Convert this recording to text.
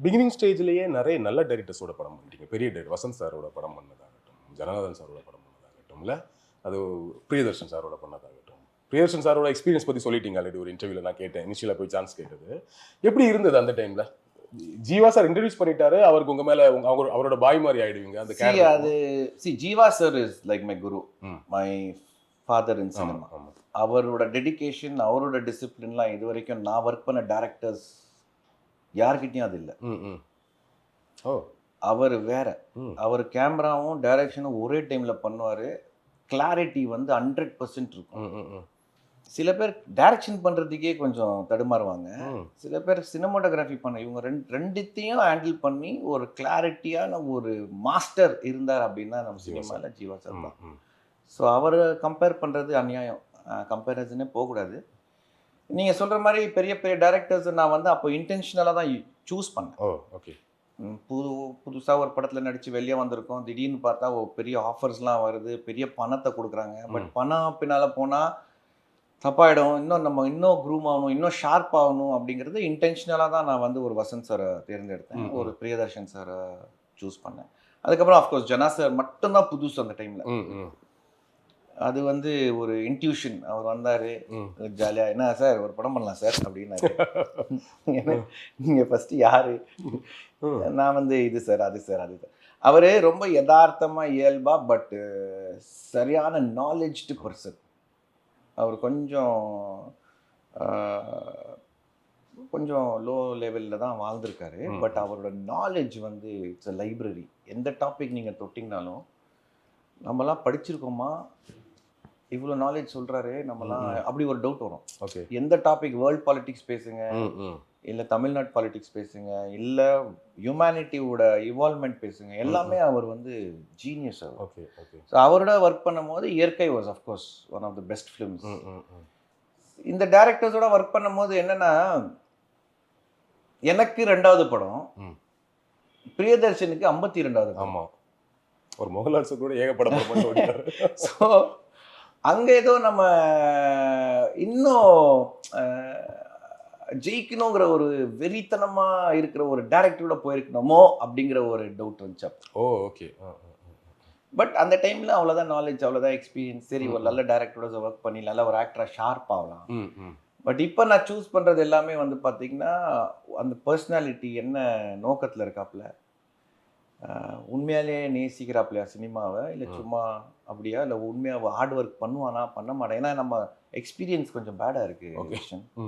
Beginning ஸ்டேஜ்லேயே நிறைய நல்ல டைரக்டர்ஸோட படம் பண்ணிட்டீங்க. பெரிய டைரக்டர் வசந்த் சாரோட படம் பண்ணதாகட்டும், ஜனநாதன் சாரோட படம் பண்ணதாகட்டும், இல்லை அது பிரியதர்ஷன் சாரோட பண்ணதாகட்டும். பிரியதர்ஷன் சாரோட எக்ஸ்பீரியன்ஸ் பற்றி சொல்லிட்டீங்க ஆல்ரெடி. ஒரு இன்டர்வியூவில் நான் கேட்டேன், இனிஷியலாக போய் சான்ஸ் கேட்டது. எப்படி இருந்தது அந்த டைமில்? ஜீவா சார் இன்ட்ரடியூஸ் பண்ணிட்டாரு, அவருக்கு உங்க மேல அவரோட பாய் மாதிரி ஆயிடுவீங்க அந்த கேரக்டர். அது Jeeva sir is like my Guru, my father in cinema. அவரோட டெடிகேஷன், அவரோட டிசிப்ளின்லாம் இது வரைக்கும் நான் ஒர்க் பண்ண டேரக்டர்ஸ் யார்கிட்டயும் அது இல்லை. அவர் வேற. அவர் கேமராவும் டைரக்ஷனும் ஒரே டைம்ல பண்ணுவாரு. கிளாரிட்டி வந்து 100% இருக்கும். சில பேர் டைரக்ஷன் பண்ணுறதுக்கே கொஞ்சம் தடுமாறுவாங்க. சில பேர் சினிமாட்டோகிராஃபி பண்ண இவங்க ரெண்டுத்தையும் ஹேண்டில் பண்ணி ஒரு கிளாரிட்டியான ஒரு மாஸ்டர் இருந்தார் அப்படின்னா நம்ம சினிமாவில் ஜீவா சார் தான். ஸோ அவரை கம்பேர் பண்ணுறது அநியாயம், கம்பேரிசனே போகக்கூடாது. நீங்கள் சொல்கிற மாதிரி பெரிய பெரிய டைரக்டர்ஸ் நான் வந்து அப்போ இன்டென்ஷனலாக தான் சூஸ் பண்ணேன். ஓகே. புதுசாக ஒரு படத்தில் நடித்து வெளியே வந்திருக்கோம், திடீர்னு பார்த்தா பெரிய ஆஃபர்ஸ்லாம் வருது, பெரிய பணத்தை கொடுக்குறாங்க. பட் பணம் பின்னால் போனால் தப்பாயிடும், இன்னும் க்ரூம் ஆகணும், இன்னும் ஷார்ப் ஆகணும் அப்படிங்கிறது இன்டென்ஷனலாக தான் நான் வந்து ஒரு வசந்த் சாரை தேர்ந்தெடுத்தேன், ஒரு பிரியதர்ஷன் சாரை சூஸ் பண்ணேன். அதுக்கப்புறம் ஆஃப்கோர்ஸ் ஜனா சார் மட்டும்தான் புதுசு அந்த டைமில். அது வந்து ஒரு இன்ட்யூஷன். அவர் வந்தார் ஜாலியாக, என்ன சார் ஒரு படம் பண்ணலாம் சார் அப்படின்னாரு. நீங்கள் ஃபஸ்ட்டு யார்? நான் வந்து இது சார் அது சார் அது சார். அவர் ரொம்ப யதார்த்தமாக இயல்பாக, பட்டு சரியான நாலேஜ்டு பர்சன். அவர் கொஞ்சம் லோ லெவலில் தான் வாழ்ந்திருக்காரு. பட் அவரோட நாலேஜ் வந்து இட்ஸ் அ லைப்ரரி. எந்த டாபிக் நீங்கள் தொட்டிங்கனாலும் நம்மலாம் படிச்சிருக்கோமா, இவ்வளோ நாலேஜ் சொல்கிறாரு நம்மலாம் அப்படி ஒரு டவுட் வரும். ஓகே. எந்த டாபிக், வேர்ல்ட் பாலிட்டிக்ஸ் பேசுங்க, இல்லை தமிழ்நாடு பாலிட்டிக்ஸ் பேசுங்க, இல்லை ஹியூமனிட்டியோட இவால்வ்மெண்ட் பேசுங்க, எல்லாமே அவர் வந்து ஜீனியஸ் அவர். Okay okay. ஸோ அவரோட ஒர்க் பண்ணும்போது இயற்கை was of course one of the best films. இந்த டேரக்டர்ஸோட ஒர்க் பண்ணும்போது என்னென்னா, எனக்கு 2வது படம், பிரியதர்ஷனுக்கு 52வது. ஆமாம், ஒரு மோகன்லால் சார் கூட ஏகப்படம் பண்ணி. ஸோ அங்கே ஏதோ நம்ம இன்னும் ஜெயிக்கணுங்கிற ஒரு வெறித்தனமாக இருக்கிற ஒரு டேரக்டரோட போயிருக்கணுமோ அப்படிங்கிற ஒரு டவுட் வந்துச்சு. ஓகே. பட் அந்த டைமில் அவ்வளோதான் நாலேஜ், அவ்வளோதான் எக்ஸ்பீரியன்ஸ். சரி, ஒரு நல்ல டேரக்டரோட ஒர்க் பண்ணி நல்ல ஒரு ஆக்டராக ஷார்ப் ஆகலாம். பட் இப்போ நான் சூஸ் பண்ணுறது எல்லாமே வந்து பார்த்திங்கன்னா அந்த பர்சனாலிட்டி என்ன நோக்கத்தில் இருக்காப்புல, உண்மையாலே நேசிக்கிறாப்புலையா சினிமாவை, இல்லை சும்மா அப்படியா, இல்லை உண்மையாக ஹார்ட் ஒர்க் பண்ணுவானா பண்ண மாட்டேன். ஏன்னா நம்ம எக்ஸ்பீரியன்ஸ் கொஞ்சம் பேடாக இருக்குது.